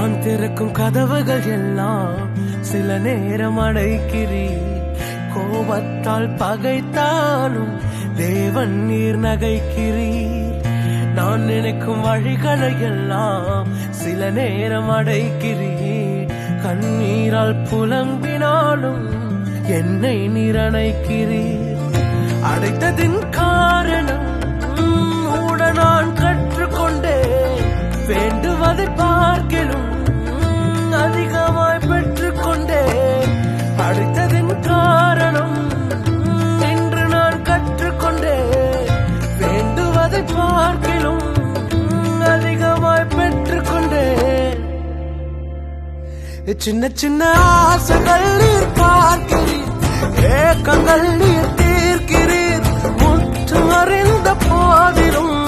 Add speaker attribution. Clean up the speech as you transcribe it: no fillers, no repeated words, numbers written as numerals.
Speaker 1: நான் திறக்கும் கதவுகள் எல்லாம் சில நேரம் அடைக்கிறீர். கோபத்தால் பகைத்தாலும் தேவன் நீர் நகைக்கிறீர். நான் நினைக்கும் வழிகளை எல்லாம் சில நேரம் அடைக்கிறீர். கண்ணீரால் புலம்பினாலும் என்னை நிரணைக்கிறீர். அடைத்ததின் காரணம் கூட நான் கற்றுக்கொண்டேன். வேண்டுவதை பார்க்கலும் அதிகமாய் பெற்றுக்கொண்டேன். அடைத்ததின் காரணம் என்று நான் கற்றுக்கொண்டேன். வேண்டுவதை பார்க்கலும் அதிகமாய் பெற்றுக்கொண்டேன். சின்ன சின்ன ஆசைகள் நீர் பார்க்கிறீர். ஏக்கங்கள் நீர் தீர்க்கிறீர். முற்று அறிந்த போதிலும்